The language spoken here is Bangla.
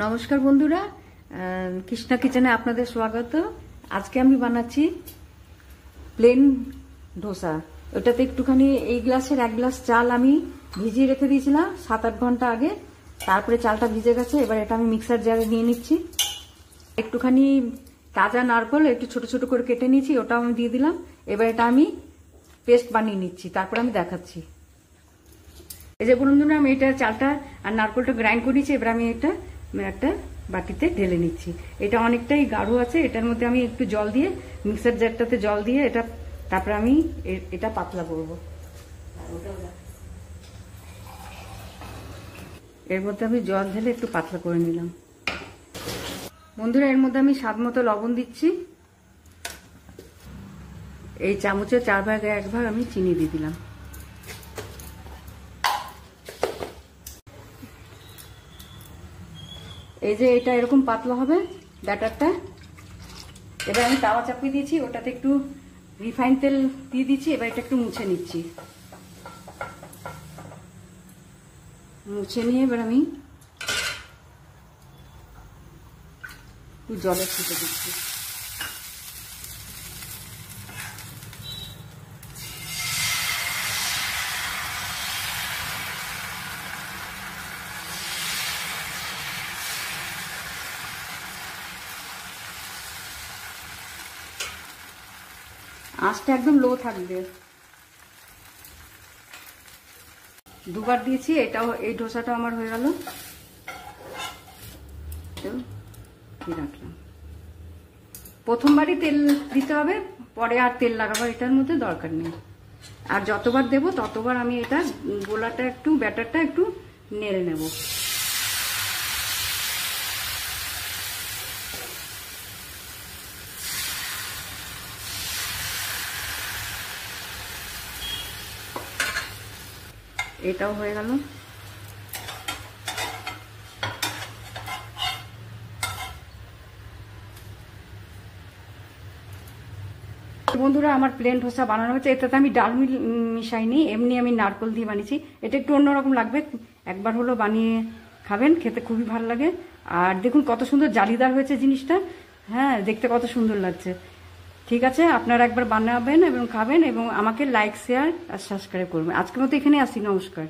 নমস্কার বন্ধুরা, কৃষ্ণা কিচেনে আপনাদের স্বাগত। আজকে আমি বানাচ্ছি প্লেন ধোসা। ওটাতে একটুখানি এই গ্লাসের 1 গ্লাস চাল আমি ভিজিয়ে রেখে দিয়েছিলাম 7-8 ঘন্টা আগে। তারপরে চালটা ভিজে গেছে। এবার এটা আমি মিক্সার জারে নিয়ে নিচ্ছি। একটুখানি তাজা নারকেল একটু ছোট ছোট করে কেটে নিয়েছি, ওটাও আমি দিয়ে দিলাম। এবার এটা আমি পেস্ট বানিয়ে নিচ্ছি, তারপরে আমি দেখাচ্ছি। এই যে বন্ধুরা, আমি এটা চালটা আর নারকেলটা গ্রাইন্ড করে নিয়েছি। এবার আমি এটা একটা বাটিতে ঢেলে নিচ্ছি। এটা অনেকটাই গাঢ় আছে, এটার মধ্যে আমি একটু জল দিয়ে মিক্সার জারটাতে জল দিয়ে এটা তারপরে আমি এটা পাতলা করব। এর মধ্যে আমি জল ঢেলে একটু পাতলা করে নিলাম। বন্ধুরা, এর মধ্যে আমি স্বাদ মতো লবণ দিচ্ছি। এই চামচের 4 ভাগে 1 ভাগ আমি চিনি দিয়ে দিলাম। এই যে এটা এরকম পাতলা হবে ব্যাটারটা। এবার আমি তাওয়া চাপিয়ে দিয়েছি, ওটাতে একটু রিফাইন তেল দিয়ে দিচ্ছি। এবার এটা একটু মুছে নিচ্ছি। মুছে নিয়ে এবার আমি একটু জলের ছিটে দিচ্ছি। আঁচটা একদম লো থাকবে। 2বার দিয়েছি। এটাও এই ডোসাটা আমার হয়ে গেল। রাখলাম। প্রথমবারই তেল দিতে হবে, পরে আর তেল লাগাবার এটার মধ্যে দরকার নেই। আর যতবার দেব ততবার আমি এটা গোলাটা একটু ব্যাটারটা একটু নেড়ে নেব। এটাও হয়ে গেল। বন্ধুরা, আমার প্লেন ধোসা বানানো হচ্ছে। এটাতে আমি ডাল মিশাইনি, এমনি আমি নারকেল দিয়ে বানিয়েছি। এটা একটু অন্যরকম লাগবে, একবার হলো বানিয়ে খাবেন, খেতে খুবই ভালো লাগে। আর দেখুন কত সুন্দর জালিদার হয়েছে জিনিসটা। হ্যাঁ, দেখতে কত সুন্দর লাগছে। ঠিক আছে, আপনারা একবার বানাবেন এবং খাবেন, এবং আমাকে লাইক, শেয়ার আর সাবস্ক্রাইব করবেন। আজকের মতো এখানে আসি। নমস্কার।